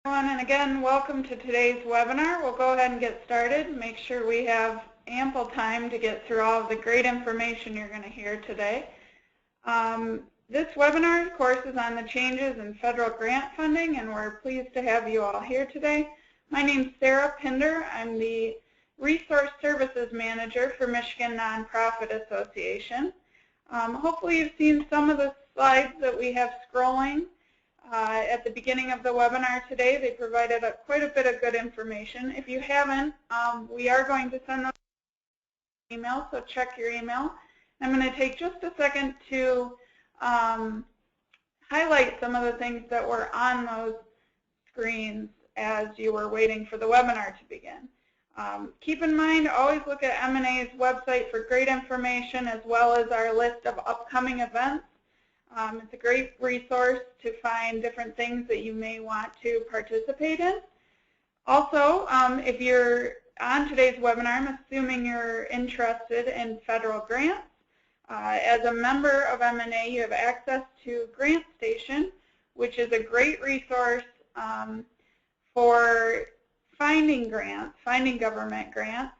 Everyone, and again, welcome to today's webinar. We'll go ahead and get started. Make sure we have ample time to get through all of the great information you're going to hear today. This webinar, of course, is on the changes in federal grant funding, and we're pleased to have you all here today. My name is Sarah Pinder. I'm the Resource Services Manager for Michigan Nonprofit Association. Hopefully you've seen some of the slides that we have scrolling at the beginning of the webinar today. They provided quite a bit of good information. If you haven't, we are going to send them email, so check your email. I'm going to take just a second to highlight some of the things that were on those screens as you were waiting for the webinar to begin. Keep in mind, always look at M&A's website for great information as well as our list of upcoming events. It's a great resource to find different things that you may want to participate in. Also, if you're on today's webinar, I'm assuming you're interested in federal grants. As a member of M&A, you have access to Grant Station, which is a great resource for finding grants, finding government grants,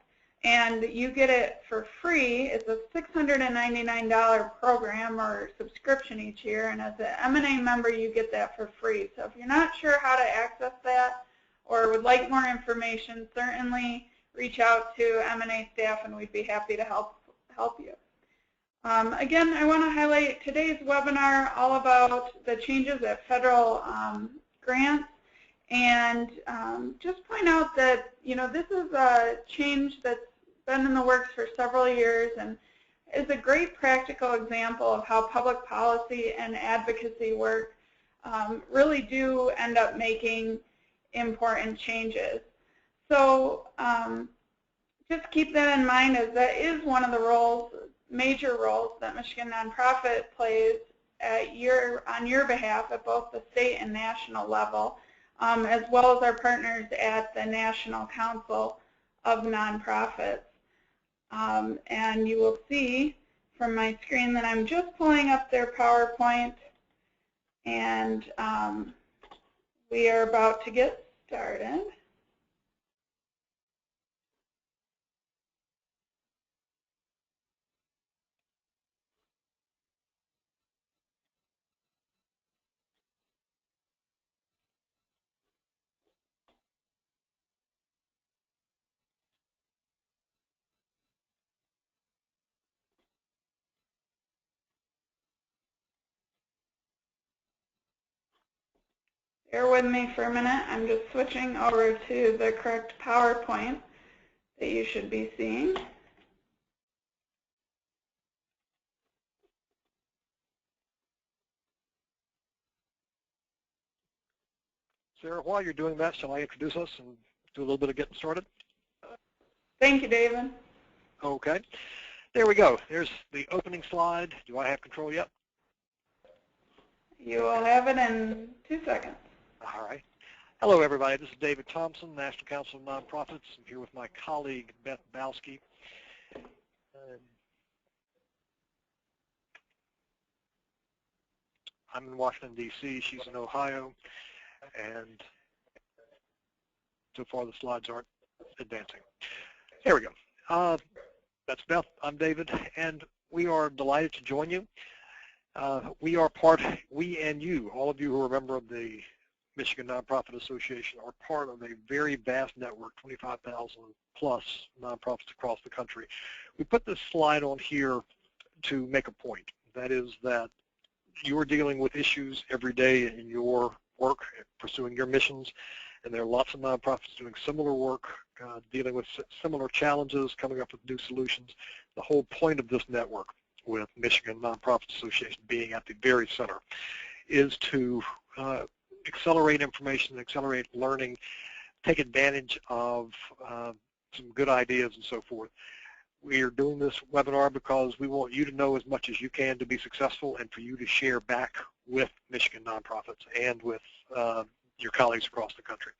and you get it for free. It's a $699 program or subscription each year, and as an M&A member, you get that for free. So if you're not sure how to access that or would like more information, certainly reach out to M&A staff, and we'd be happy to help you. Again, I want to highlight today's webinar all about the changes at federal grants, and just point out that this is a change that's been in the works for several years and is a great practical example of how public policy and advocacy work really do end up making important changes. So just keep that in mind, as that is one of the roles, major roles, that Michigan Nonprofit plays on your behalf at both the state and national level, as well as our partners at the National Council of Nonprofits. And you will see from my screen that I'm just pulling up their PowerPoint, and we are about to get started. Bear with me for a minute. I'm just switching over to the correct PowerPoint that you should be seeing. Sarah, while you're doing that, shall I introduce us and do a little bit of getting started? Thank you, David. Okay. There we go. There's the opening slide. Do I have control yet? You will have it in 2 seconds. All right. Hello, everybody. This is David Thompson, National Council of Nonprofits. I'm here with my colleague, Beth Bowski. I'm in Washington, D.C. She's in Ohio. And so far, the slides aren't advancing. There we go. That's Beth. I'm David, and we are delighted to join you. We and you, all of you who are a member of the Michigan Nonprofit Association, are part of a very vast network, 25,000 plus nonprofits across the country. We put this slide on here to make a point. That is that you're dealing with issues every day in your work, pursuing your missions, and there are lots of nonprofits doing similar work, dealing with similar challenges, coming up with new solutions. The whole point of this network, with Michigan Nonprofit Association being at the very center, is to accelerate information, accelerate learning, take advantage of some good ideas and so forth. We are doing this webinar because we want you to know as much as you can to be successful, and for you to share back with Michigan nonprofits and with your colleagues across the country.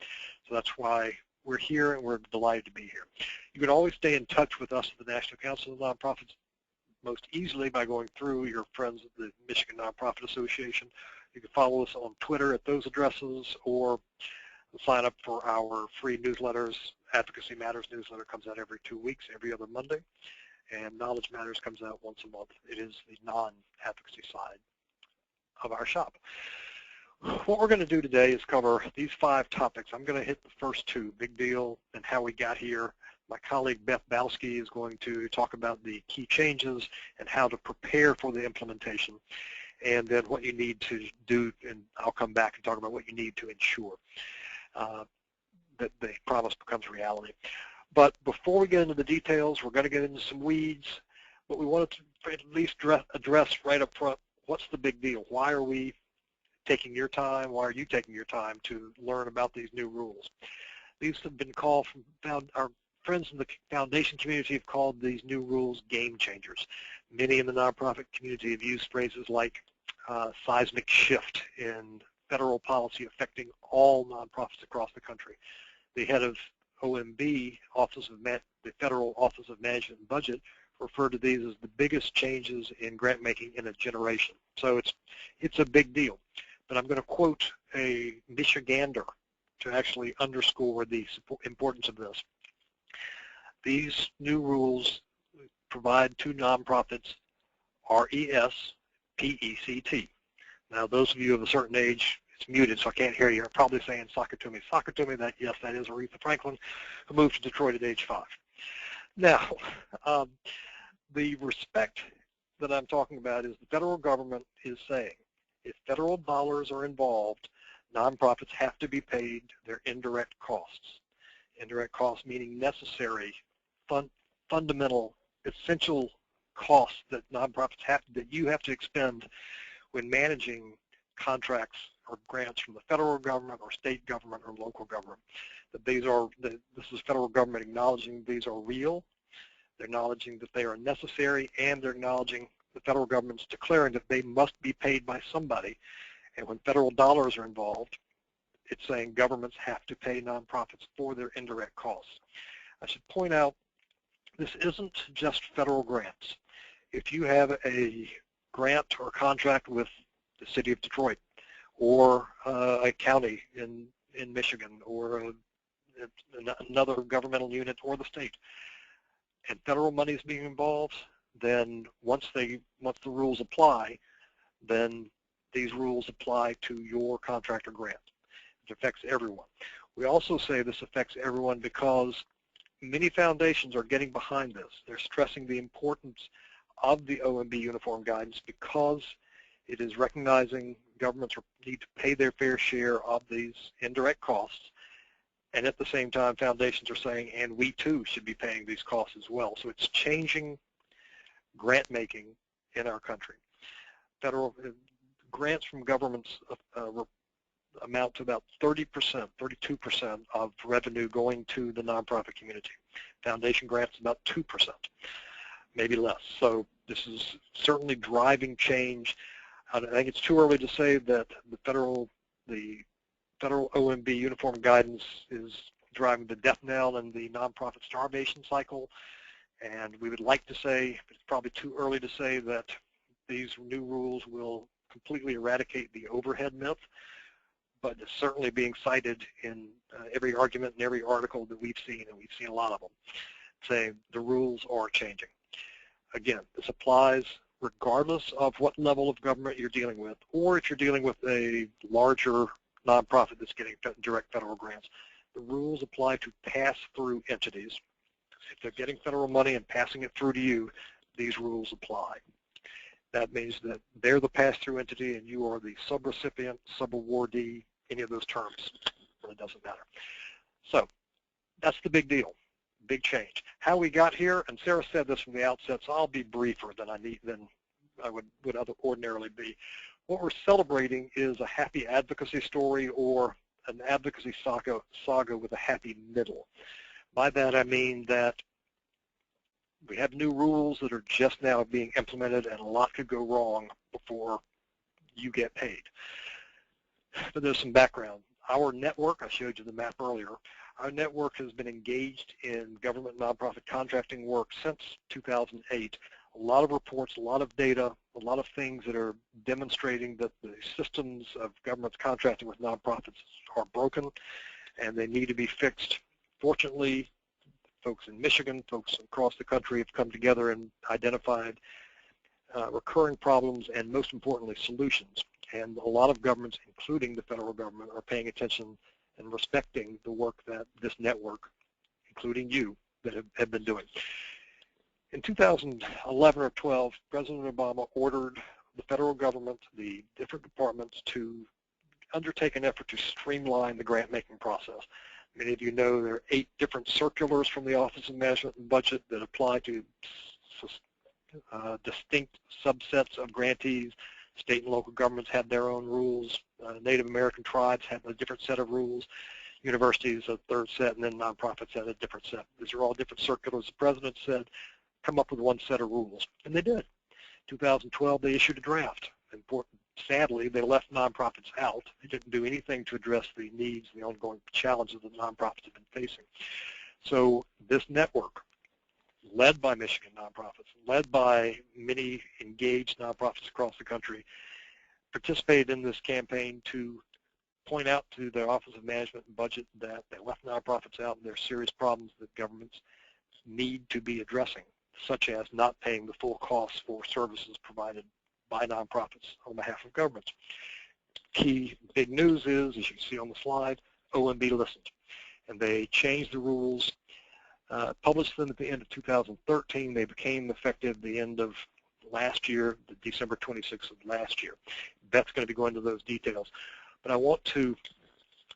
So that's why we're here, and we're delighted to be here. You can always stay in touch with us at the National Council of Nonprofits most easily by going through your friends at the Michigan Nonprofit Association. You can follow us on Twitter at those addresses, or sign up for our free newsletters. Advocacy Matters newsletter comes out every 2 weeks, every other Monday, and Knowledge Matters comes out once a month. It is the non-advocacy side of our shop. What we're going to do today is cover these 5 topics. I'm going to hit the first 2, big deal and how we got here. My colleague Beth Bowski is going to talk about the key changes and how to prepare for the implementation, and then what you need to do, and I'll come back and talk about what you need to ensure that the promise becomes reality. But before we get into the details, we're going to get into some weeds, but we wanted to at least address right up front, what's the big deal? Why are we taking your time? Why are you taking your time to learn about these new rules? These have been called, our friends in the foundation community have called these new rules game changers. Many in the nonprofit community have used phrases like seismic shift in federal policy affecting all nonprofits across the country. The head of OMB, the Federal Office of Management and Budget, referred to these as the biggest changes in grant making in a generation. So it's a big deal. But I'm going to quote a Michigander to actually underscore the importance of this. These new rules provide to nonprofits RESPECT. Now, those of you of a certain age, it's muted, so I can't hear you. You're probably saying Sakatumi. Sakatumi, yes, that is Aretha Franklin, who moved to Detroit at age 5. Now, the respect that I'm talking about is the federal government is saying if federal dollars are involved, nonprofits have to be paid their indirect costs. Indirect costs meaning necessary, fundamental, essential costs that nonprofits that you have to expend when managing contracts or grants from the federal government or state government or local government. That this is federal government acknowledging these are real, they're acknowledging that they are necessary, and they're acknowledging the federal government's declaring that they must be paid by somebody. And when federal dollars are involved, it's saying governments have to pay nonprofits for their indirect costs. I should point out, this isn't just federal grants. If you have a grant or contract with the city of Detroit or a county in Michigan or another governmental unit or the state, and federal money is being involved, then once the rules apply, then these rules apply to your contract or grant. It affects everyone. We also say this affects everyone because many foundations are getting behind this. They're stressing the importance of the OMB uniform guidance because it is recognizing governments need to pay their fair share of these indirect costs, and at the same time foundations are saying, and we too should be paying these costs as well. So it's changing grant making in our country. Federal grants from governments amount to about 30%, 32% of revenue going to the nonprofit community. Foundation grants about 2%, maybe less. So this is certainly driving change. I think it's too early to say that the federal OMB uniform guidance is driving the death knell in the nonprofit starvation cycle. And we would like to say, but it's probably too early to say, that these new rules will completely eradicate the overhead myth, but it's certainly being cited in every argument and every article that we've seen, and we've seen a lot of them, saying the rules are changing. Again, this applies regardless of what level of government you're dealing with, or if you're dealing with a larger nonprofit that's getting direct federal grants. The rules apply to pass-through entities. If they're getting federal money and passing it through to you, these rules apply. That means that they're the pass-through entity and you are the subrecipient, subawardee, any of those terms. It really doesn't matter. So that's the big deal, big change. How we got here, and Sarah said this from the outset, so I'll be briefer than I would ordinarily be. What we're celebrating is a happy advocacy story or an advocacy saga with a happy middle. By that I mean that we have new rules that are just now being implemented, and a lot could go wrong before you get paid. But there's some background. Our network, I showed you the map earlier, our network has been engaged in government nonprofit contracting work since 2008. A lot of reports, a lot of data, a lot of things that are demonstrating that the systems of government's contracting with nonprofits are broken, and they need to be fixed. Fortunately, folks in Michigan, folks across the country have come together and identified recurring problems and, most importantly, solutions. And a lot of governments, including the federal government, are paying attention and respecting the work that this network, including you, that have been doing. In 2011 or 12, President Obama ordered the federal government, the different departments, to undertake an effort to streamline the grant-making process. Many of you know there are 8 different circulars from the Office of Management and Budget that apply to distinct subsets of grantees. State and local governments have their own rules. Native American tribes have a different set of rules. Universities a third set, and then nonprofits have a different set. These are all different circulars. The president said, come up with one set of rules, and they did. 2012, they issued a draft. Sadly, they left nonprofits out. They didn't do anything to address the needs and the ongoing challenges that nonprofits have been facing. So this network, led by Michigan nonprofits, led by many engaged nonprofits across the country, participated in this campaign to point out to the Office of Management and Budget that they left nonprofits out and there are serious problems that governments need to be addressing, such as not paying the full costs for services provided by nonprofits on behalf of governments. Key big news is, as you see on the slide, OMB listened, and they changed the rules, published them at the end of 2013. They became effective the end of last year, the December 26th of last year. Beth's going to be going into those details. But I want to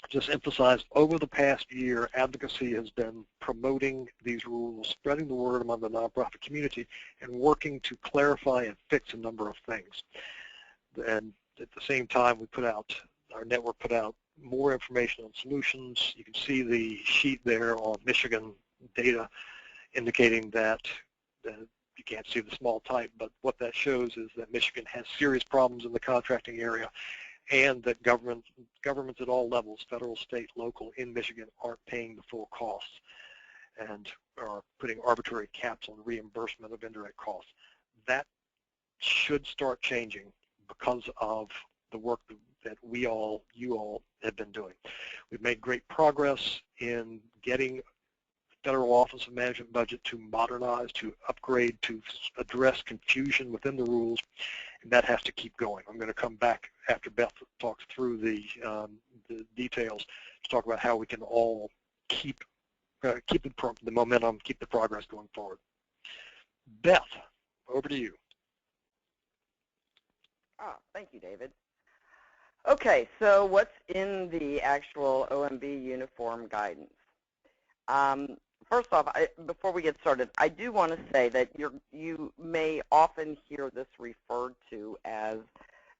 just emphasize, over the past year, advocacy has been promoting these rules, spreading the word among the nonprofit community, and working to clarify and fix a number of things. And at the same time, our network put out more information on solutions. You can see the sheet there on Michigan data indicating that you can't see the small type, but what that shows is that Michigan has serious problems in the contracting area, and that governments at all levels, federal, state, local, in Michigan, aren't paying the full costs and are putting arbitrary caps on reimbursement of indirect costs. That should start changing because of the work that you all have been doing. We've made great progress in getting the Federal Office of Management and Budget to modernize, to upgrade, to address confusion within the rules, and that has to keep going. I'm going to come back after Beth talks through the details to talk about how we can all keep the momentum, keep the progress going forward. Beth, over to you. Thank you, David. Okay, so what's in the actual OMB uniform guidance? First off, before we get started, I do want to say that you may often hear this referred to as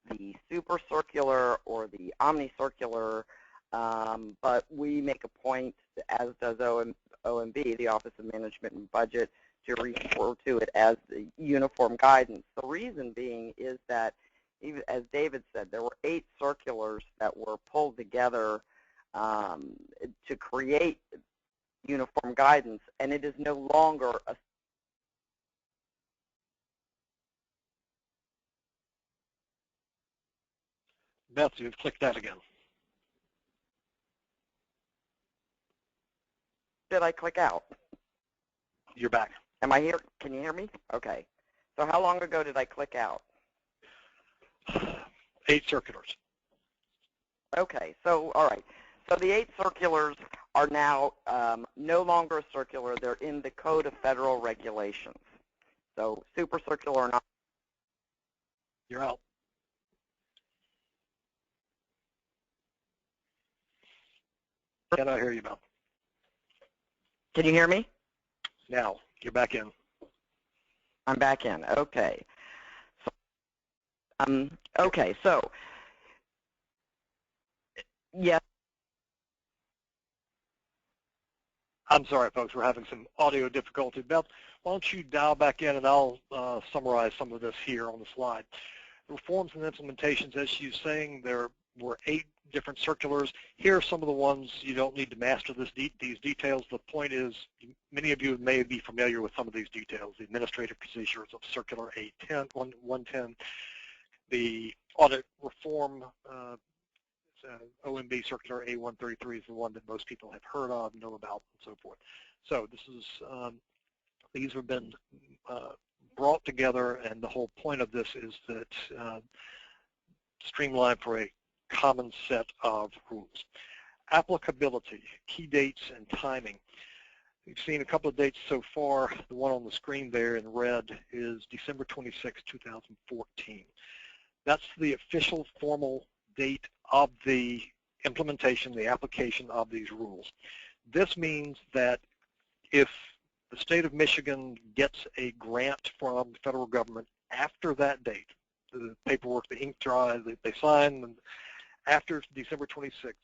the super circular or the omni circular, but we make a point, as does OMB, the Office of Management and Budget, to refer to it as the uniform guidance. The reason being is that, even as David said, there were 8 circulars that were pulled together to create uniform guidance, and it is no longer a Beth, you've clicked that again. Did I click out? You're back. Am I here? Can you hear me? Okay. So how long ago did I click out? 8 circulars. Okay. So, all right. So the 8 circulars are now no longer a circular. They're in the Code of Federal Regulations. So super circular or not. You're out. Cannot hear you, Beth. Can you hear me? Now, you're back in. I'm back in. Okay. So, okay. So, yes. I'm sorry, folks. We're having some audio difficulty. Beth, why don't you dial back in, and I'll summarize some of this here on the slide. Reforms and implementations, as you're saying, there were 8 different circulars. Here are some of the ones you don't need to master these details. The point is, many of you may be familiar with some of these details. The administrative procedures of Circular 110, the audit reform OMB Circular A133 is the one that most people have heard of, know about, and so forth. So this is these have been brought together, and the whole point of this is that streamline for a common set of rules. Applicability, key dates, and timing. We've seen a couple of dates so far. The one on the screen there in red is December 26, 2014. That's the official formal date of the implementation, the application of these rules. This means that if the state of Michigan gets a grant from the federal government after that date, the paperwork, the ink dry, they sign, and after December 26,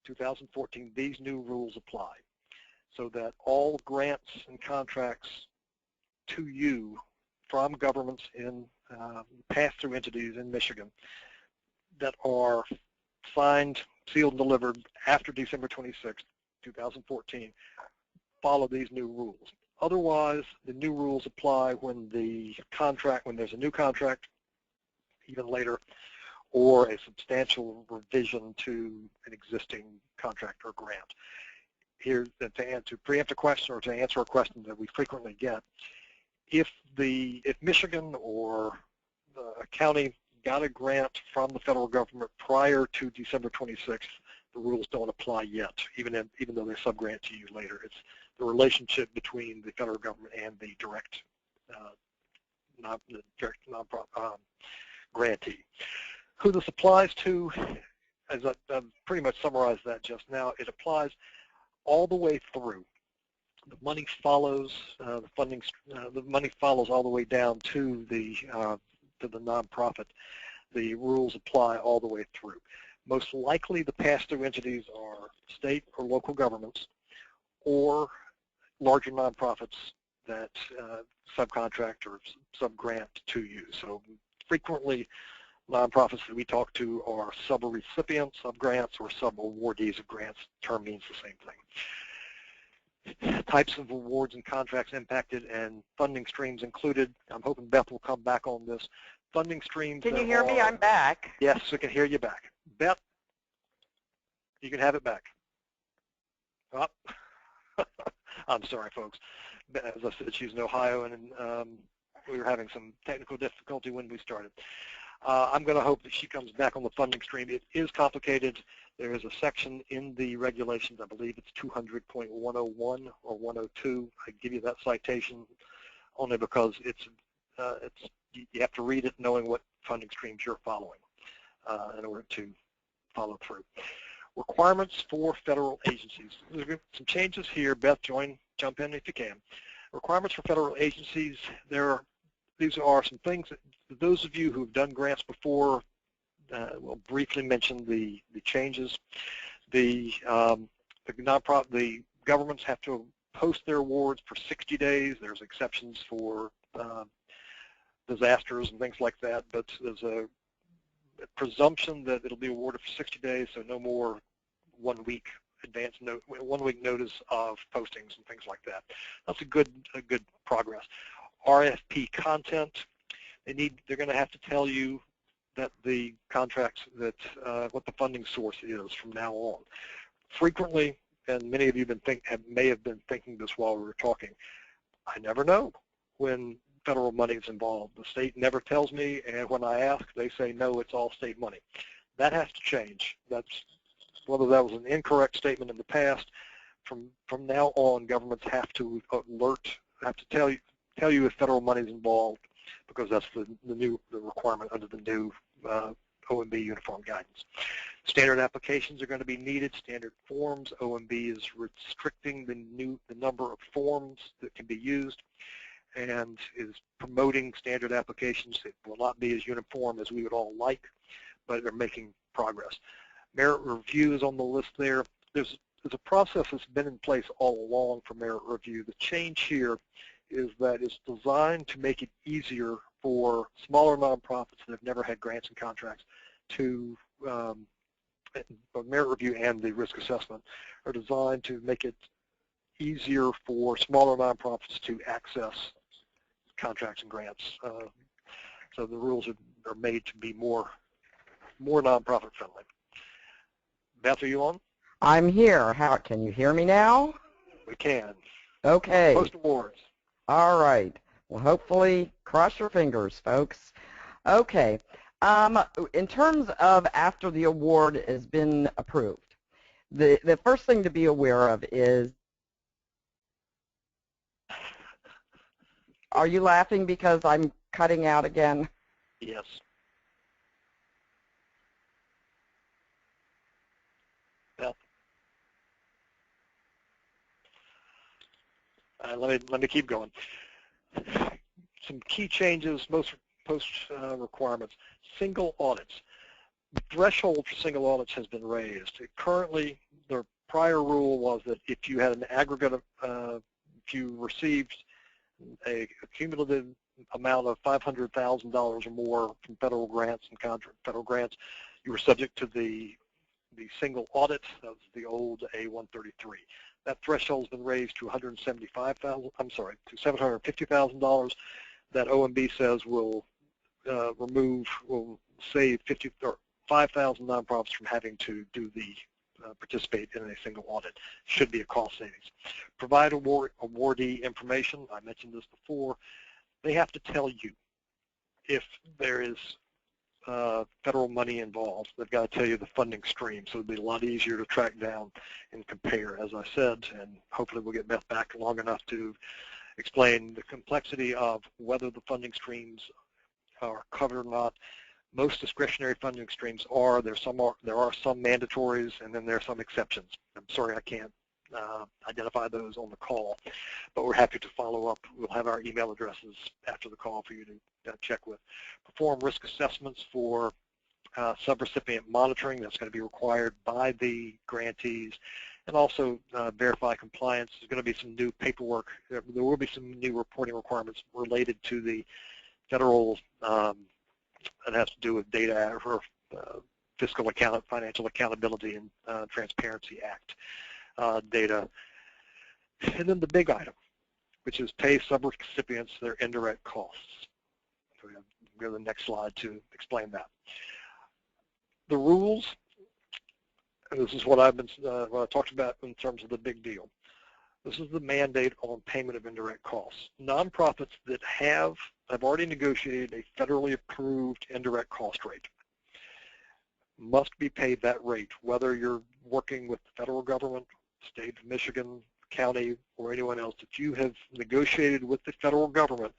2014, these new rules apply, so that all grants and contracts to you from governments in pass-through entities in Michigan that are signed, sealed, and delivered after December 26, 2014, follow these new rules. Otherwise, the new rules apply when there's a new contract, even later, or a substantial revision to an existing contract or grant. Here, to preempt a question or to answer a question that we frequently get, if Michigan or a county got a grant from the federal government prior to December 26th, the rules don't apply yet, even though they subgrant to you later. It's the relationship between the federal government and the direct grantee. Who this applies to, as I've pretty much summarized that just now, it applies all the way through. The money follows the funding. The money follows all the way down to the nonprofit. The rules apply all the way through. Most likely, the pass-through entities are state or local governments, or larger nonprofits that subcontract or subgrant to you. So frequently, nonprofits that we talk to are sub-recipients of grants or sub-awardees of grants. Term means the same thing. Types of awards and contracts impacted and funding streams included. I'm hoping Beth will come back on this. Funding streams. Can you hear me? I'm back. Yes, I can hear you back. Beth, you can have it back. Oh. I'm sorry, folks. As I said, she's in Ohio, and we were having some technical difficulty when we started. I'm going to hope that she comes back on the funding stream. It is complicated. There is a section in the regulations, I believe it's 200.101 or 102. I give you that citation only because you have to read it knowing what funding streams you're following in order to follow through. Requirements for federal agencies. There's some changes here. Beth, jump in if you can. Requirements for federal agencies. These are some things that those of you who have done grants before will briefly mention the changes. The governments have to post their awards for 60 days. There's exceptions for disasters and things like that, but there's a presumption that it'll be awarded for 60 days, so no more 1 week notice of postings and things like that. That's a good progress. RFP content. They're going to have to tell you that the contracts what the funding source is from now on. Frequently, and many of you may have been thinking this while we were talking, I never know when federal money is involved. The state never tells me, and when I ask, they say no, it's all state money. That has to change. Whether that was an incorrect statement in the past, from now on, governments have to tell you if federal money is involved, because that's the requirement under the new OMB uniform guidance. Standard applications are going to be needed. Standard forms. OMB is restricting the number of forms that can be used, and is promoting standard applications. It will not be as uniform as we would all like, but they're making progress. Merit review is on the list there. There's a process that's been in place all along for merit review. The change here is that it's designed to make it easier for smaller nonprofits that have never had grants and contracts to merit review, and the risk assessment are designed to make it easier for smaller nonprofits to access contracts and grants. So the rules are made to be more nonprofit friendly. Beth, are you on? I'm here. How can you hear me now? We can. Okay. Post awards. All right. Well, hopefully, cross your fingers, folks. Okay. In terms of after the award has been approved, the first thing to be aware of is, are you laughing because I'm cutting out again? Yes. Beth. Let me keep going. Some key changes, most post requirements. Single audits. The threshold for single audits has been raised. Currently, the prior rule was that if you had an aggregate of, if you received a cumulative amount of $500,000 or more from federal grants and federal grants, you were subject to the single audit. That was the old A133. That threshold has been raised to $175,000. I'm sorry, to $750,000. That OMB says will save 5,000 nonprofits from having to do the participate in a single audit. Should be a cost savings. Provide awardee information. I mentioned this before. They have to tell you if there is federal money involved. They've got to tell you the funding stream, so it'll be a lot easier to track down and compare, as I said, and hopefully we'll get Beth back long enough to explain the complexity of whether the funding streams are covered or not. Most discretionary funding streams are. There are some mandatories, and then there are some exceptions. I'm sorry I can't identify those on the call, but we're happy to follow up. We'll have our email addresses after the call for you to check with. Perform risk assessments for subrecipient monitoring. That's going to be required by the grantees. And also verify compliance. There's going to be some new paperwork. There will be some new reporting requirements related to the federal, that has to do with data or financial accountability and Transparency Act data. And then the big item, which is pay subrecipients their indirect costs. So we'll go to the next slide to explain that. The rules, and this is what I talked about in terms of the big deal. This is the mandate on payment of indirect costs. Nonprofits that have already negotiated a federally approved indirect cost rate must be paid that rate, whether you're working with the federal government, state of Michigan, county, or anyone else. If you have negotiated with the federal government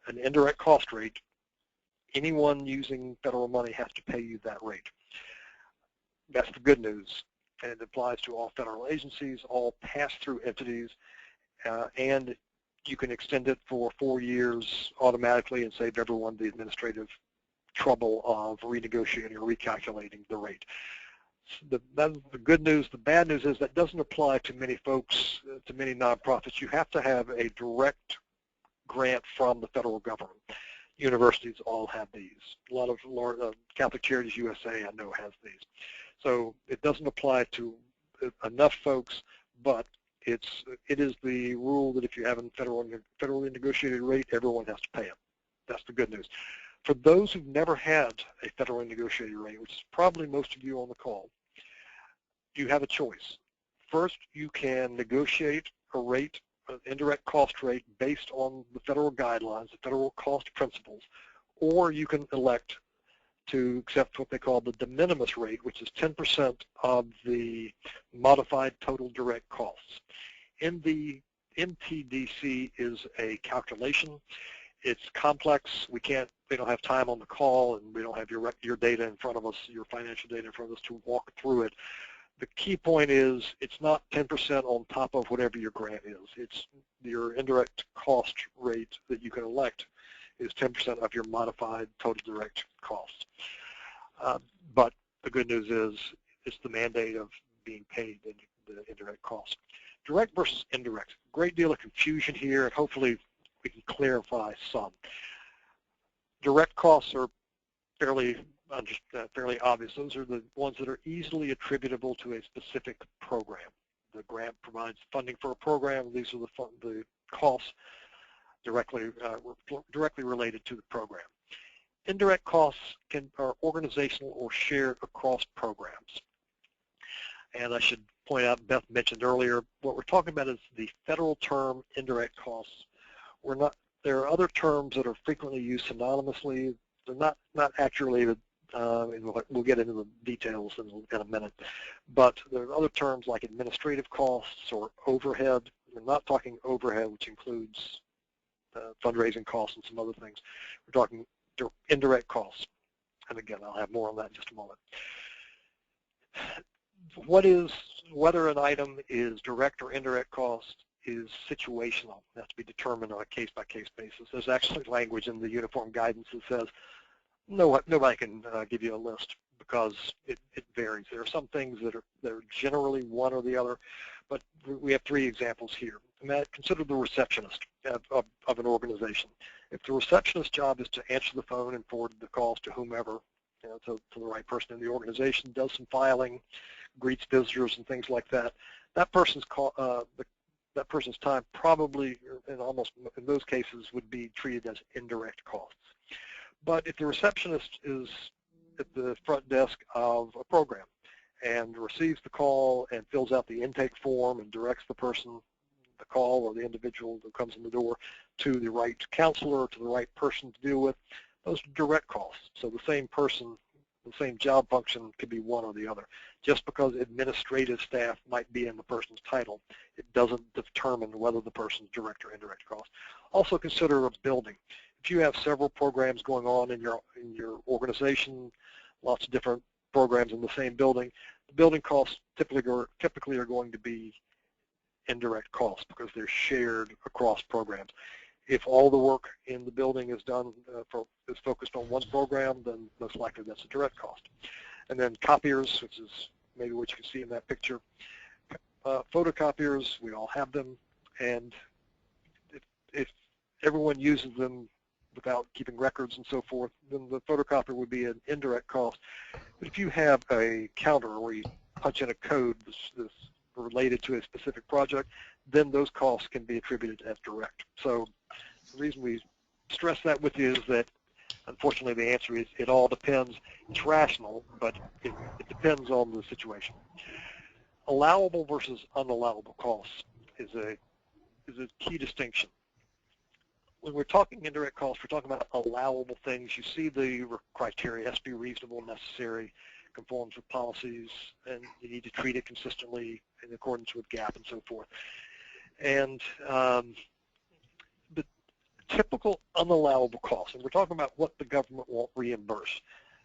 an indirect cost rate, anyone using federal money has to pay you that rate. That's the good news, and it applies to all federal agencies, all pass-through entities, and you can extend it for 4 years automatically and save everyone the administrative trouble of renegotiating or recalculating the rate. That's the good news. The bad news is that doesn't apply to many folks, to many nonprofits. You have to have a direct grant from the federal government. Universities all have these. A lot of Catholic Charities USA, I know, has these. So it doesn't apply to enough folks, but it is the rule that if you have a federally negotiated rate, everyone has to pay it. That's the good news. For those who've never had a federally negotiated rate, which is probably most of you on the call, you have a choice. First, you can negotiate a rate, an indirect cost rate based on the federal guidelines, the federal cost principles, or you can elect to accept what they call the de minimis rate, which is 10% of the modified total direct costs. In the MTDC is a calculation. It's complex. We don't have time on the call, and we don't have your data in front of us, your financial data in front of us to walk through it. The key point is it's not 10% on top of whatever your grant is. It's your indirect cost rate that you can elect is 10% of your modified total direct costs. But the good news is it's the mandate of being paid in the indirect costs. Direct versus indirect. Great deal of confusion here, and hopefully we can clarify some. Direct costs are fairly obvious. Those are the ones that are easily attributable to a specific program. The grant provides funding for a program. These are the costs directly related to the program. Indirect costs are organizational or shared across programs. And I should point out, Beth mentioned earlier, what we're talking about is the federal term indirect costs. There are other terms that are frequently used synonymously. They're not accurately, and we'll get into the details in a minute. But there are other terms like administrative costs or overhead. We're not talking overhead, which includes fundraising costs and some other things. We're talking indirect costs. And again, I'll have more on that in just a moment. Whether an item is direct or indirect cost is situational. It has to be determined on a case-by-case basis. There's actually language in the uniform guidance that says nobody can give you a list because it varies. There are some things that are generally one or the other, but we have 3 examples here. Consider the receptionist of an organization. If the receptionist's job is to answer the phone and forward the calls to whomever, to the right person in the organization, does some filing, greets visitors and things like that, that person's time probably, in those cases, would be treated as indirect costs. But if the receptionist is at the front desk of a program and receives the call and fills out the intake form and directs the person, the call or the individual who comes in the door, to the right counselor, to the right person to deal with, those are direct costs. So the same person, the same job function could be one or the other. Just because administrative staff might be in the person's title, it doesn't determine whether the person's direct or indirect cost. Also consider a building. If you have several programs going on in your organization, lots of different programs in the same building, the building costs typically are going to be indirect costs because they're shared across programs. If all the work in the building is done is focused on one program, then most likely that's a direct cost. And then copiers, which is maybe what you can see in that picture. Photocopiers, we all have them, and if everyone uses them without keeping records and so forth, then the photocopier would be an indirect cost. But if you have a counter where you punch in a code that's related to a specific project, then those costs can be attributed as direct. So the reason we stress that with you is that, unfortunately, the answer is it all depends. It's rational, but it depends on the situation. Allowable versus unallowable costs is a key distinction. When we're talking indirect costs, we're talking about allowable things. You see the criteria: has to be reasonable, necessary, conforms with policies, and you need to treat it consistently in accordance with GAAP and so forth. And the typical unallowable costs, and we're talking about what the government won't reimburse.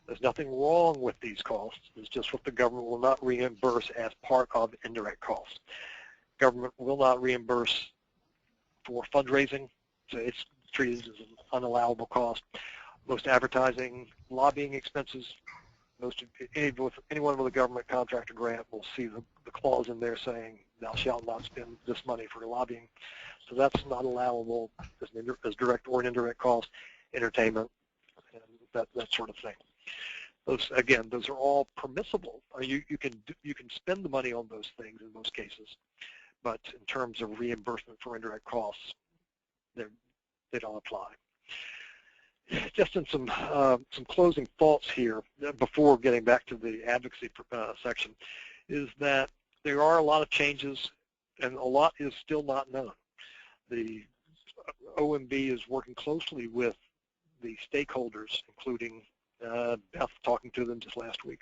There's nothing wrong with these costs. It's just what the government will not reimburse as part of indirect costs. Government will not reimburse for fundraising, so it's treated as an unallowable cost. Most advertising, lobbying expenses, anyone with a government contract or grant will see the clause in there saying, thou shalt not spend this money for lobbying. So that's not allowable as direct or an indirect cost. Entertainment, and that sort of thing. Those are all permissible. You can spend the money on those things in most cases, but in terms of reimbursement for indirect costs, they don't apply. Just in some closing thoughts here before getting back to the advocacy section, is that there are a lot of changes and a lot is still not known. The OMB is working closely with the stakeholders, including Beth talking to them just last week,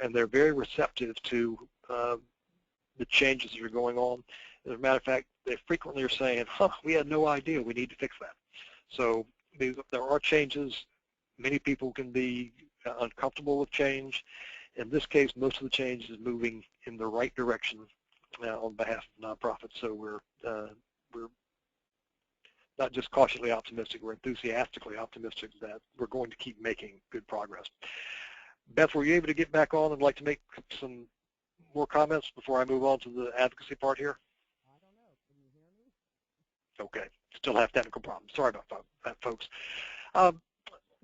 and they're very receptive to the changes that are going on. As a matter of fact, they frequently are saying, we had no idea, we need to fix that. So there are changes. Many people can be uncomfortable with change. In this case, most of the change is moving in the right direction on behalf of nonprofits. So we're not just cautiously optimistic, we're enthusiastically optimistic that we're going to keep making good progress. Beth, were you able to get back on and like to make some more comments before I move on to the advocacy part here? I don't know. Can you hear me? Okay. Still have technical problems. Sorry about that, folks.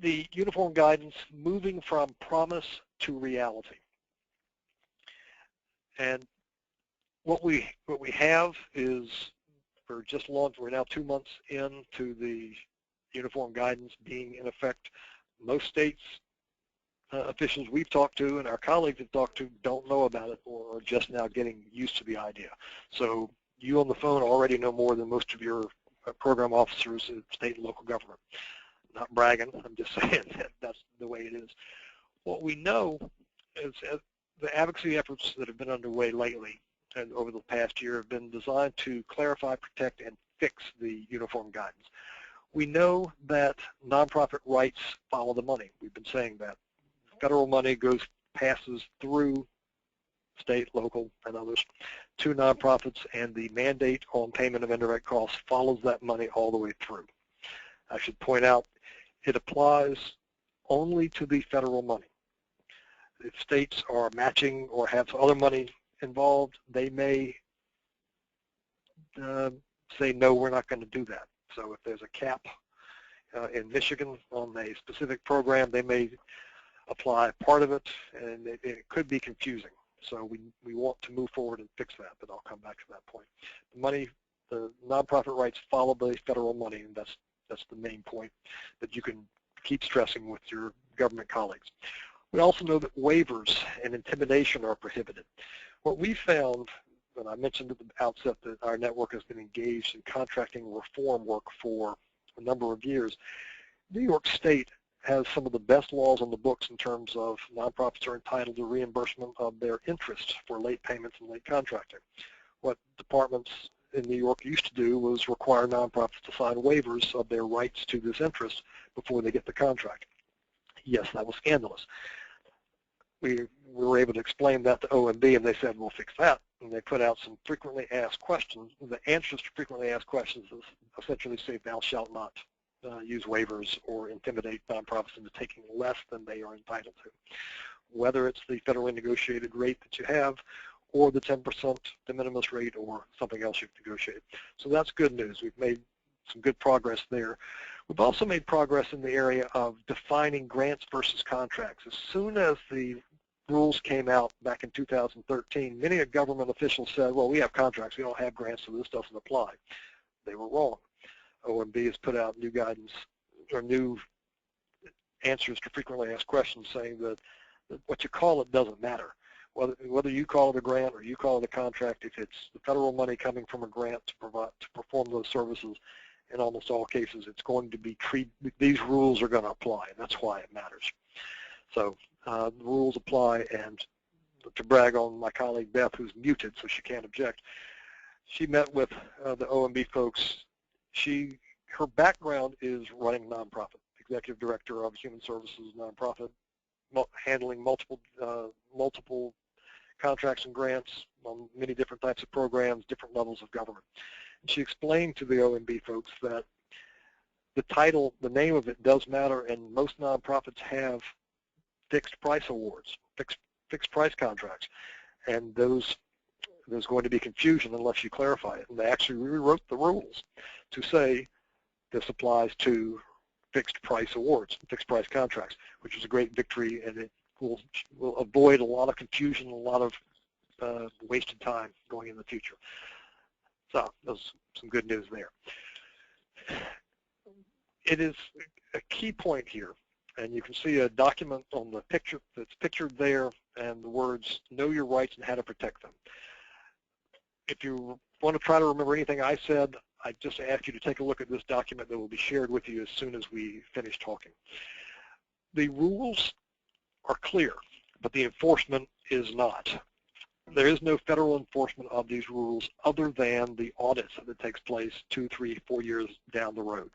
The uniform guidance, moving from promise to reality. And what we have is, we're now 2 months into the uniform guidance being in effect. Most states officials we've talked to and our colleagues have talked to don't know about it or are just now getting used to the idea. So you on the phone already know more than most of your program officers in state and local government. Not bragging, I'm just saying that that's the way it is. What we know is the advocacy efforts that have been underway lately and over the past year have been designed to clarify, protect, and fix the uniform guidance. We know that nonprofit rights follow the money. We've been saying that. Federal money passes through state, local, and others to nonprofits, and the mandate on payment of indirect costs follows that money all the way through. I should point out it applies only to the federal money. If states are matching or have other money involved, they may say, no, we're not going to do that. So if there's a cap in Michigan on a specific program, they may apply part of it, and it could be confusing. So we want to move forward and fix that, but I'll come back to that point. The money, the nonprofit rights follow the federal money, and that's the main point that you can keep stressing with your government colleagues. We also know that waivers and intimidation are prohibited. What we found, and I mentioned at the outset that our network has been engaged in contracting reform work for a number of years. New York State has some of the best laws on the books in terms of nonprofits are entitled to reimbursement of their interest for late payments and late contracting. What departments in New York used to do was require nonprofits to sign waivers of their rights to this interest before they get the contract. Yes, that was scandalous. We were able to explain that to OMB, and they said, we'll fix that. And they put out some frequently asked questions. The answers to frequently asked questions is essentially say, thou shalt not use waivers or intimidate nonprofits into taking less than they are entitled to, whether it's the federally negotiated rate that you have or the 10% de minimis rate or something else you've negotiated. So that's good news. We've made some good progress there. We've also made progress in the area of defining grants versus contracts. As soon as the rules came out back in 2013, many government officials said, well, we have contracts, we don't have grants, so this doesn't apply. They were wrong. OMB has put out new guidance or new answers to frequently asked questions saying that what you call it doesn't matter. Whether you call it a grant or you call it a contract, if it's the federal money coming from a grant to perform those services, in almost all cases, it's going to be treated, these rules are going to apply, and that's why it matters. So the rules apply, and to brag on my colleague Beth, who's muted, so she can't object, she met with the OMB folks. Her background is running a nonprofit, executive director of human services nonprofit, handling multiple contracts and grants on many different types of programs, different levels of government. And she explained to the OMB folks that the title, the name of it does matter, and most nonprofits have fixed price awards, fixed price contracts, and there's going to be confusion unless you clarify it. And they actually rewrote the rules to say this applies to fixed price awards, fixed price contracts, which is a great victory, and it will avoid a lot of confusion, a lot of wasted time going in the future. So there's some good news there. It is a key point here, and you can see a document on the picture that's pictured there, and the words, know your rights and how to protect them. If you want to try to remember anything I said, I just ask you to take a look at this document that will be shared with you as soon as we finish talking. The rules are clear, but the enforcement is not. There is no federal enforcement of these rules other than the audits that takes place 2, 3, 4 years down the road.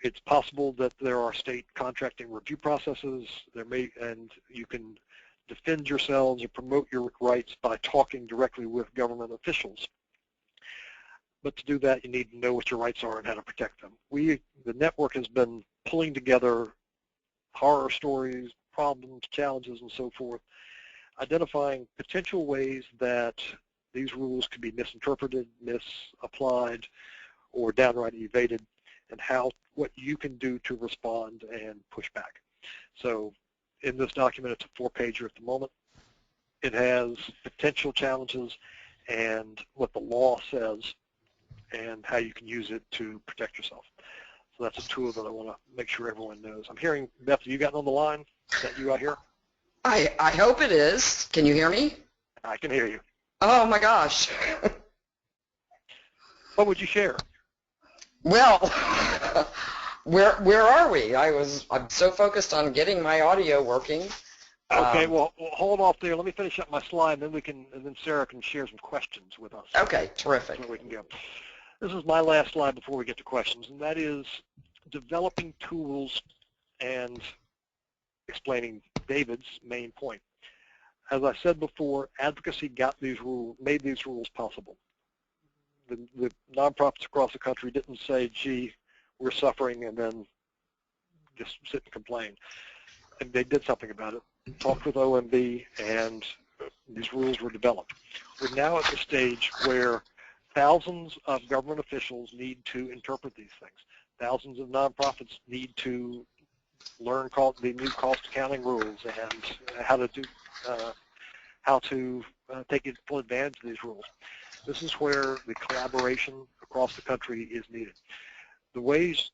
It's possible that there are state contracting review processes, and you can defend yourselves or promote your rights by talking directly with government officials. But to do that, you need to know what your rights are and how to protect them. The network has been pulling together horror stories, problems, challenges, and so forth, identifying potential ways that these rules could be misinterpreted, misapplied, or downright evaded, and what you can do to respond and push back. So in this document, it's a 4-pager at the moment. It has potential challenges and what the law says and how you can use it to protect yourself. So that's a tool that I want to make sure everyone knows. I'm hearing, Beth, have you gotten on the line? Is that you out here? I hope it is. Can you hear me? I can hear you. Oh my gosh. What would you share? Well, where are we? I'm so focused on getting my audio working. Okay, well, hold off there. Let me finish up my slide, and then Sarah can share some questions with us. Okay, terrific. So we can go. This is my last slide before we get to questions, and that is developing tools and explaining David's main point. As I said before, advocacy made these rules possible. The nonprofits across the country didn't say, gee, we're suffering, and then just sit and complain. And they did something about it, talked with OMB, and these rules were developed. We're now at the stage where thousands of government officials need to interpret these things. Thousands of nonprofits need to learn the new cost accounting rules and how to take full advantage of these rules. This is where the collaboration across the country is needed. The ways,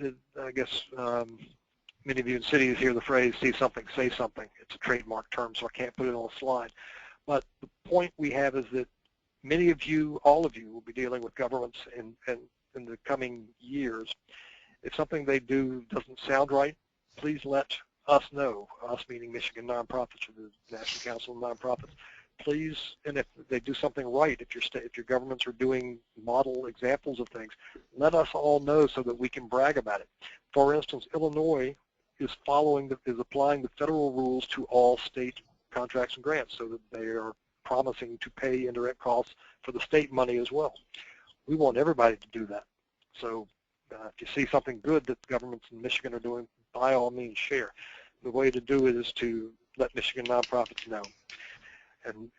I guess many of you in cities hear the phrase, see something, say something. It's a trademark term, so I can't put it on a slide. But the point we have is that many of you, all of you, will be dealing with governments in the coming years. If something they do doesn't sound right, please let us know, us meaning Michigan Nonprofits or the National Council of Nonprofits. Please, and if they do something right, if your governments are doing model examples of things, let us all know so that we can brag about it. For instance, Illinois is applying the federal rules to all state contracts and grants so that they are promising to pay indirect costs for the state money as well. We want everybody to do that. So if you see something good that governments in Michigan are doing, by all means share. The way to do it is to let Michigan nonprofits know. And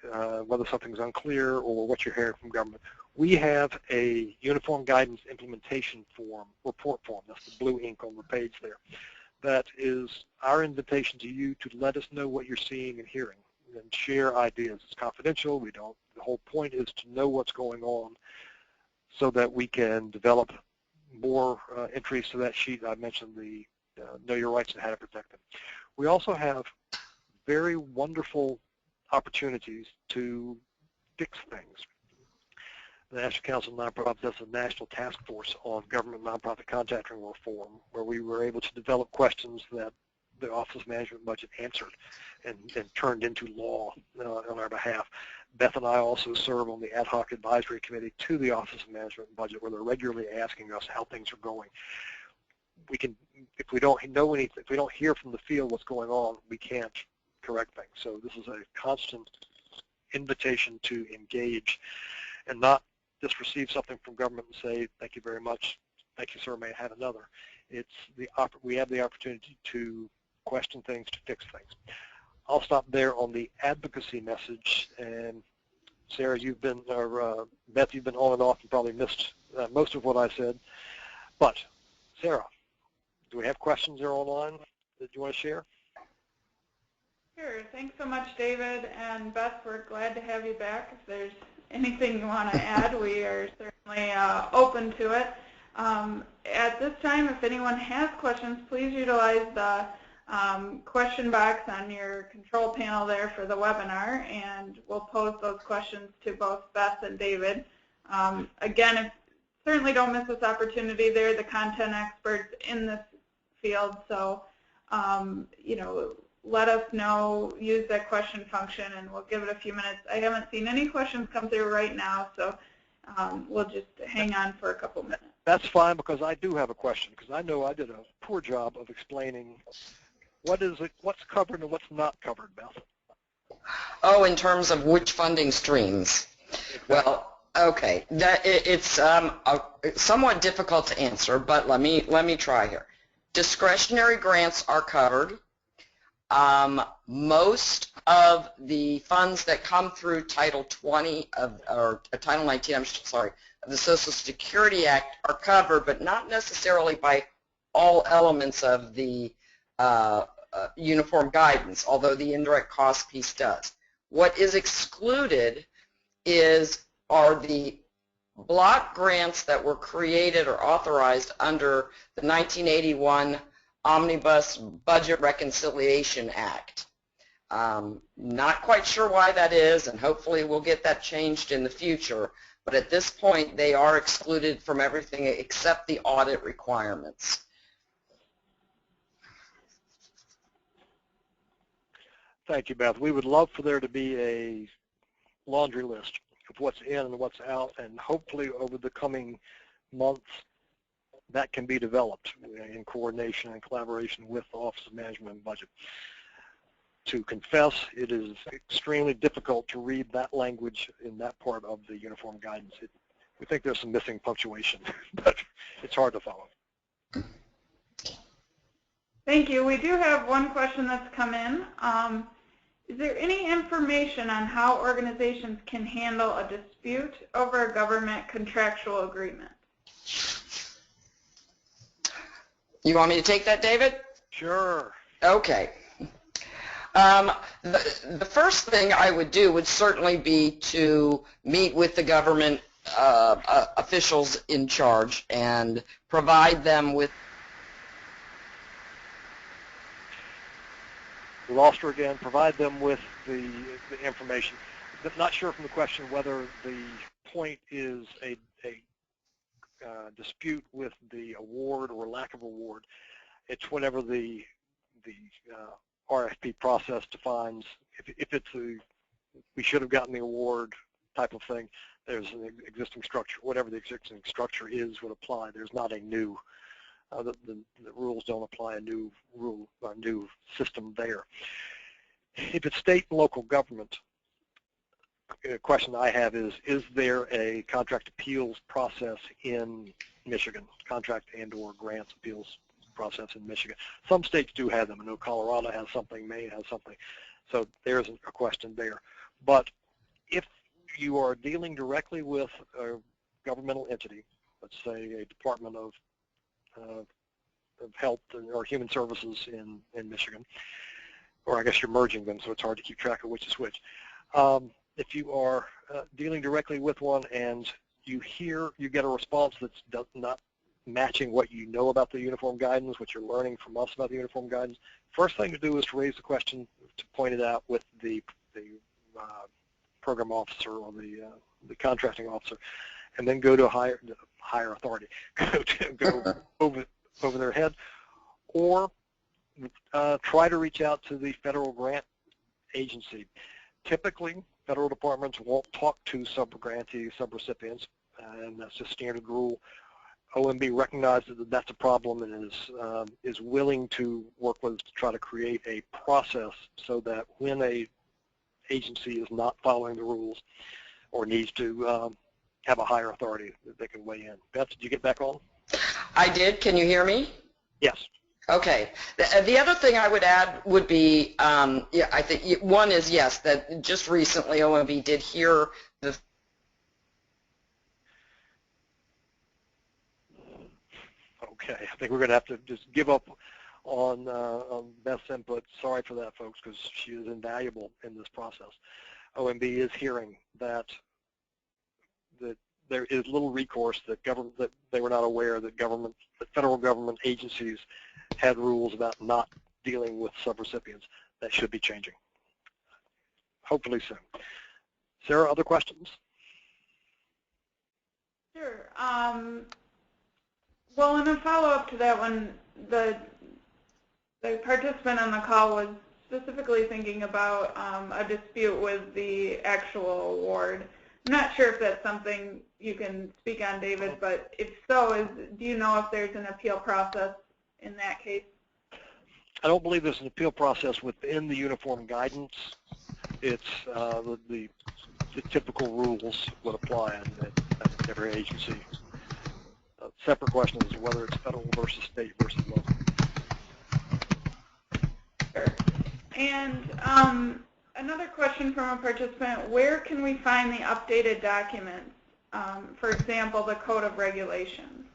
whether something's unclear or what you're hearing from government. We have a Uniform Guidance Implementation Form, report form, that's the blue ink on the page there. That is our invitation to you to let us know what you're seeing and hearing and share ideas. It's confidential. The whole point is to know what's going on so that we can develop more entries to that sheet. I mentioned the Know Your Rights and How to Protect them. We also have very wonderful opportunities to fix things. The National Council of Nonprofits has a national task force on government nonprofit contracting reform, where we were able to develop questions that the Office of Management Budget answered and turned into law on our behalf. Beth and I also serve on the ad hoc advisory committee to the Office of Management and Budget, where they're regularly asking us how things are going. We can, if we don't know anything, if we don't hear from the field what's going on, we can't correct things. So this is a constant invitation to engage and not just receive something from government and say, thank you very much, thank you sir, may I have another. It's we have the opportunity to question things, to fix things. I'll stop there on the advocacy message, and Sarah, you've been, or Beth, you've been on and off and probably missed most of what I said. But Sarah, do we have questions there online that you want to share? Sure. Thanks so much, David. And Beth, we're glad to have you back. If there's anything you want to add, we are certainly open to it. At this time, if anyone has questions, please utilize the question box on your control panel there for the webinar, and we'll pose those questions to both Beth and David. Again, certainly don't miss this opportunity. They're the content experts in this field, so you know, let us know, use that question function, and we'll give it a few minutes. I haven't seen any questions come through right now, so we'll just hang on for a couple minutes. That's fine, because I do have a question, because I know I did a poor job of explaining what's covered and what's not covered, Beth. Oh, in terms of which funding streams? Exactly. Well, okay, it's somewhat difficult to answer, but let me try here. Discretionary grants are covered. Most of the funds that come through Title 20 or Title 19, I'm sorry, of the Social Security Act are covered, but not necessarily by all elements of the uniform guidance, although the indirect cost piece does. What is excluded are the block grants that were created or authorized under the 1981 Omnibus Budget Reconciliation Act. Not quite sure why that is, and hopefully we'll get that changed in the future, but at this point they are excluded from everything except the audit requirements. Thank you, Beth. We would love for there to be a laundry list of what's in and what's out, and hopefully over the coming months that can be developed in coordination and collaboration with the Office of Management and Budget. To confess, it is extremely difficult to read that language in that part of the uniform guidance. We think there's some missing punctuation, but it's hard to follow. Thank you. We do have one question that's come in. Is there any information on how organizations can handle a dispute over a government contractual agreement? You want me to take that, David? Sure. Okay. The first thing I would do would certainly be to meet with the government officials in charge and provide them with. We lost her again. Provide them with the information. I'm not sure from the question whether the point is a dispute with the award or lack of award. It's whenever the RFP process defines if it's a we should have gotten the award type of thing. There's an existing structure. Whatever the existing structure is would apply. There's not a new. The rules don't apply a new rule, a new system there. If it's state and local government, a question I have is there a contract appeals process in Michigan, contract and or grants appeals process in Michigan? Some states do have them. I know Colorado has something, Maine has something. So there's a question there. But if you are dealing directly with a governmental entity, let's say a Department of Health or Human Services in Michigan, or I guess you're merging them, so it's hard to keep track of which is which. If you are dealing directly with one and you get a response that's not matching what you know about the uniform guidance, what you're learning from us about the uniform guidance, first thing to do is to raise the question, to point it out with the program officer or the contracting officer, and then go to a higher authority, go over their head, or try to reach out to the federal grant agency. Typically, federal departments won't talk to sub-grantees, sub-recipients, and that's just standard rule. OMB recognizes that that's a problem and is willing to work with us to try to create a process so that when a agency is not following the rules or needs to have a higher authority that they can weigh in. Beth, did you get back on? I did. Can you hear me? Yes. Okay. The other thing I would add would be, yeah, I think one is, yes, that just recently OMB did hear the. Okay. I think we're going to have to just give up on Beth's input. Sorry for that, folks, because she is invaluable in this process. OMB is hearing that there is little recourse, that they were not aware that federal government agencies had rules about not dealing with subrecipients. That should be changing, hopefully soon. Sarah, other questions? Sure. Well, in a follow-up to that one, the participant on the call was specifically thinking about a dispute with the actual award. I'm not sure if that's something you can speak on, David, but if so, do you know if there's an appeal process in that case? I don't believe there's an appeal process within the uniform guidance. It's the typical rules would apply at every agency. A separate question is whether it's federal versus state versus local. Sure. And another question from a participant, where can we find the updated documents? For example, the Code of Regulations.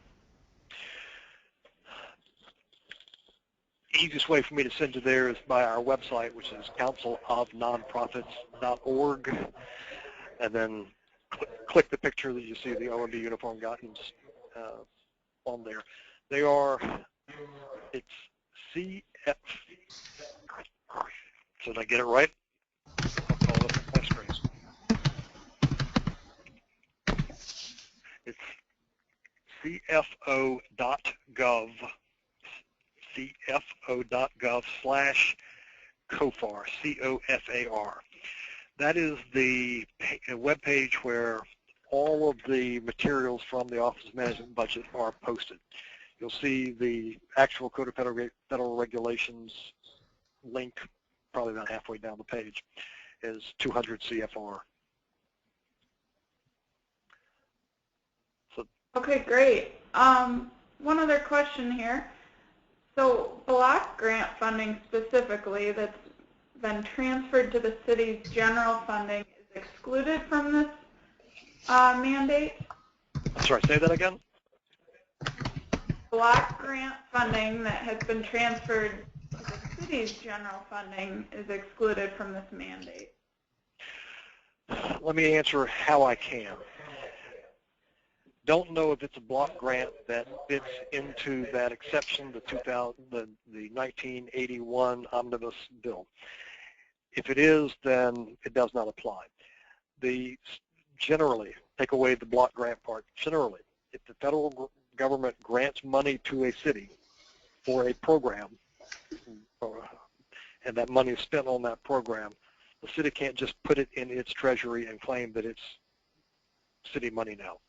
The easiest way for me to send you there is by our website, which is councilofnonprofits.org, and then click the picture that you see of the OMB uniform guidance on there. It's CF. So did I get it right? I'll call it my screen. It's cfo.gov, cfo.gov/COFAR, COFAR. That is the web page where all of the materials from the Office of Management Budget are posted. You'll see the actual Code of Federal Regulations link, probably about halfway down the page, is 200 CFR. So, okay, great. One other question here. So block grant funding specifically that's been transferred to the city's general funding is excluded from this mandate? I'm sorry, say that again? Block grant funding that has been transferred to the city's general funding is excluded from this mandate. Let me answer how I can. Don't know if it's a block grant that fits into that exception, the 1981 Omnibus Bill. If it is, then it does not apply. Generally, take away the block grant part, generally, if the federal government grants money to a city for a program, and that money is spent on that program, the city can't just put it in its treasury and claim that it's city money now.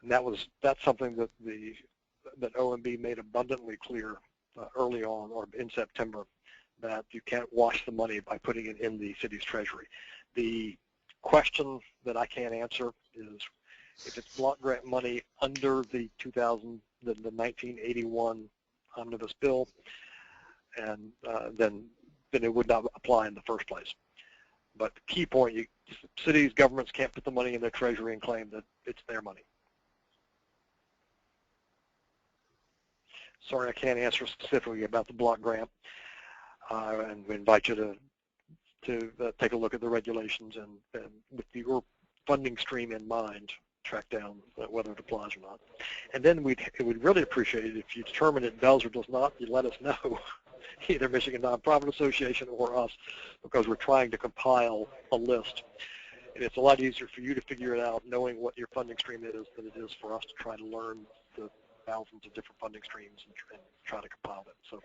And that's something that that OMB made abundantly clear early on, or in September, that you can't wash the money by putting it in the city's treasury. The question that I can't answer is if it's block grant money under the 1981 Omnibus Bill, and then it would not apply in the first place. But the key point, cities, governments can't put the money in their treasury and claim that it's their money. Sorry, I can't answer specifically about the block grant, and we invite you to take a look at the regulations and with your funding stream in mind, track down whether it applies or not. And then we'd really appreciate it if you determine it does or does not, you let us know, either Michigan Nonprofit Association or us, because we're trying to compile a list. And it's a lot easier for you to figure it out knowing what your funding stream is than it is for us to try to learn the thousands of different funding streams and try to compile them. So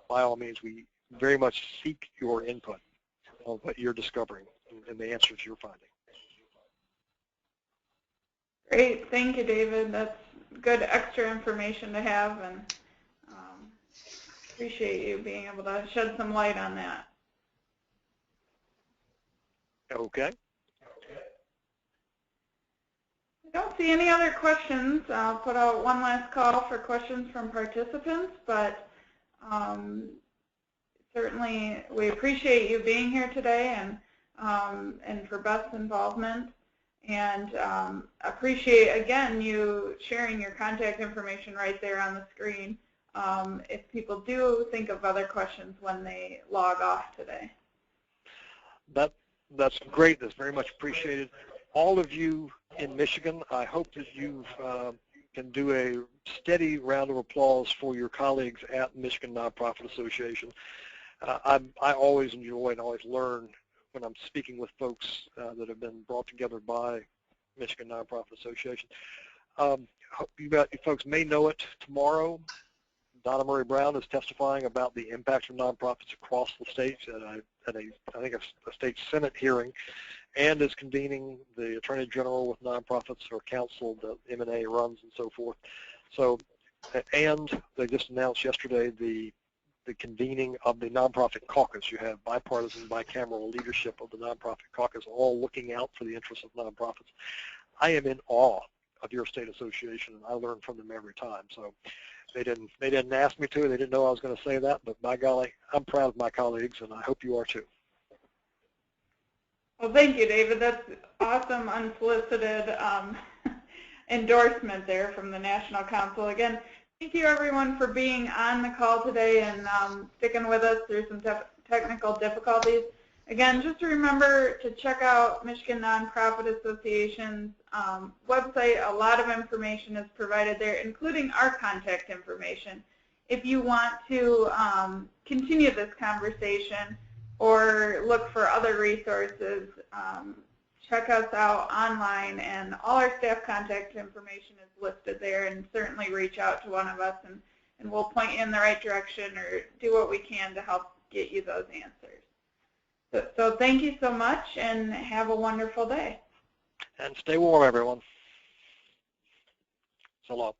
by all means, we very much seek your input on what you're discovering and the answers you're finding. Great, thank you, David. That's good extra information to have, and appreciate you being able to shed some light on that. Okay. I don't see any other questions. I'll put out one last call for questions from participants, but certainly we appreciate you being here today and for Beth's involvement, and appreciate, again, you sharing your contact information right there on the screen if people do think of other questions when they log off today. That's great. That's very much appreciated. All of you in Michigan, I hope that you can do a steady round of applause for your colleagues at Michigan Nonprofit Association. I always enjoy and always learn when I'm speaking with folks that have been brought together by Michigan Nonprofit Association. You folks may know it tomorrow. Donna Murray Brown is testifying about the impact of nonprofits across the states at I think a state Senate hearing, and is convening the Attorney General with nonprofits or council that M&A runs and so forth. So, and they just announced yesterday the convening of the nonprofit caucus. You have bipartisan, bicameral leadership of the nonprofit caucus, all looking out for the interests of nonprofits. I am in awe of your state association, and I learn from them every time. So they didn't ask me to. They didn't know I was going to say that, but by golly, I'm proud of my colleagues, and I hope you are too. Well, thank you, David. That's awesome, unsolicited endorsement there from the National Council. Again, thank you, everyone, for being on the call today and sticking with us through some technical difficulties. Again, just remember to check out Michigan Nonprofit Association's website. A lot of information is provided there, including our contact information. if you want to continue this conversation or look for other resources, check us out online, and all our staff contact information is listed there, and certainly reach out to one of us, and we'll point you in the right direction or do what we can to help get you those answers. So thank you so much, and have a wonderful day. And stay warm, everyone. So long.